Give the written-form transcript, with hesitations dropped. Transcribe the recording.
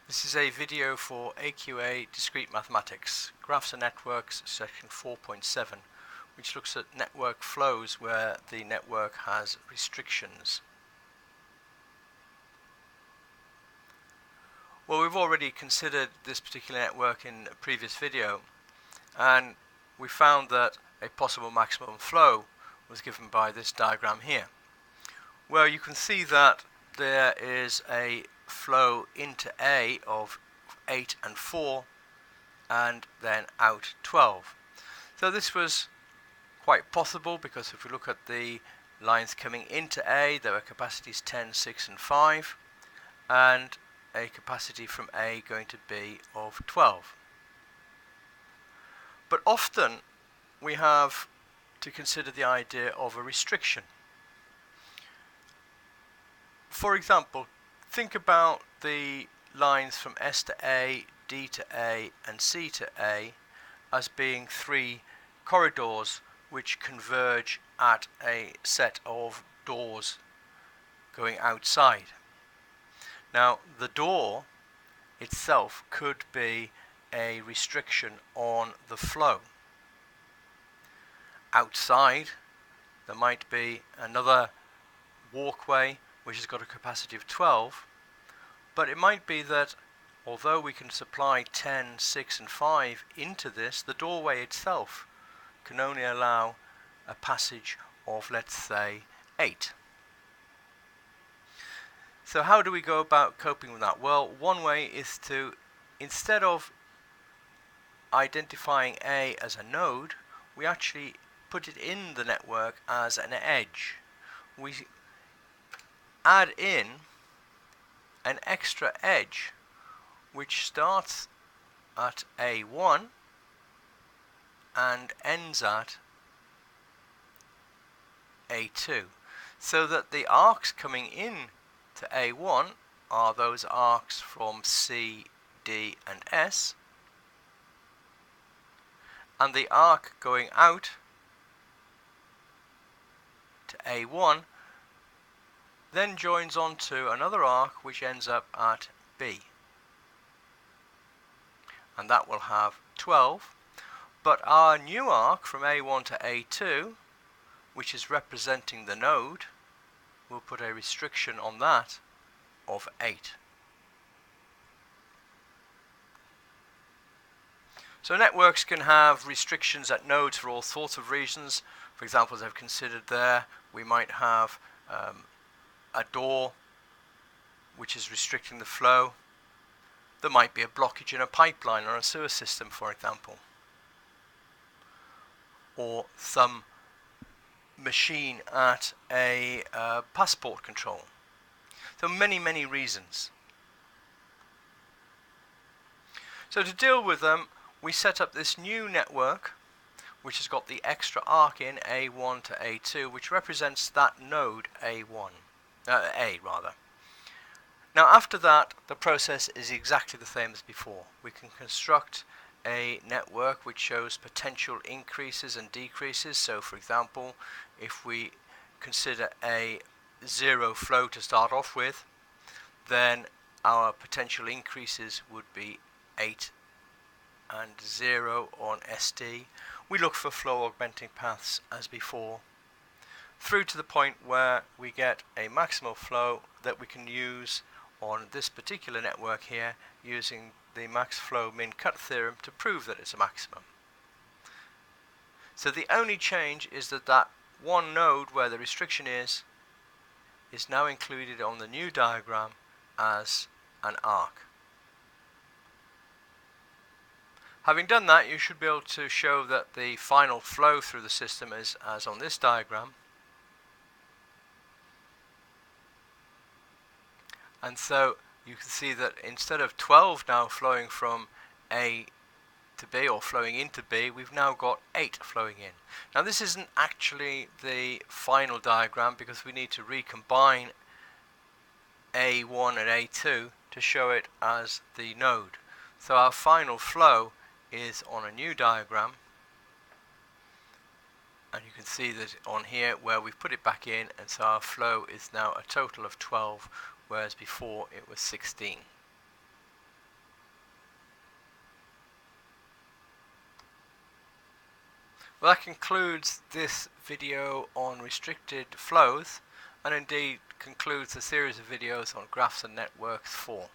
This is a video for AQA Discrete Mathematics, Graphs and Networks, section 4.7, which looks at network flows where the network has restrictions. Well, we've already considered this particular network in a previous video, and we found that a possible maximum flow was given by this diagram here, where you can see that there is a flow into A of 8 and 4 and then out 12. So this was quite possible because if we look at the lines coming into A, there are capacities 10, 6 and 5 and a capacity from A going to B of 12. But often we have to consider the idea of a restriction. For example, think about the lines from S to A, D to A and C to A as being three corridors which converge at a set of doors going outside. Now the door itself could be a restriction on the flow. Outside there might be another walkway which has got a capacity of 12, but it might be that although we can supply 10, 6 and 5 into this, the doorway itself can only allow a passage of, let's say, 8. So how do we go about coping with that? Well, one way is to, instead of identifying A as a node, we actually put it in the network as an edge. We add in an extra edge which starts at A1 and ends at A2, so that the arcs coming in to A1 are those arcs from C, D and S, and the arc going out to A1 then joins on to another arc which ends up at B, and that will have 12. But our new arc from A1 to A2, which is representing the node, we'll put a restriction on that of 8. So networks can have restrictions at nodes for all sorts of reasons. For example, as I've considered there, we might have a door which is restricting the flow. There might be a blockage in a pipeline or a sewer system, for example, or some machine at a passport control. So many reasons. So to deal with them, we set up this new network which has got the extra arc in A1 to A2, which represents that node A rather. Now after that, the process is exactly the same as before. We can construct a network which shows potential increases and decreases. So for example, if we consider a 0 flow to start off with, then our potential increases would be 8 and 0 on SD. We look for flow augmenting paths as before, through to the point where we get a maximal flow that we can use on this particular network here using the max flow min cut theorem to prove that it's a maximum. So the only change is that that one node where the restriction is now included on the new diagram as an arc. Having done that, you should be able to show that the final flow through the system is as on this diagram. And so you can see that instead of 12 now flowing from A to B or flowing into B, we've now got 8 flowing in. Now this isn't actually the final diagram because we need to recombine A1 and A2 to show it as the node. So our final flow is on a new diagram, and you can see that on here where we've put it back in, and so our flow is now a total of 12, whereas before it was 16. Well, that concludes this video on restricted flows, and indeed concludes the series of videos on graphs and networks 4.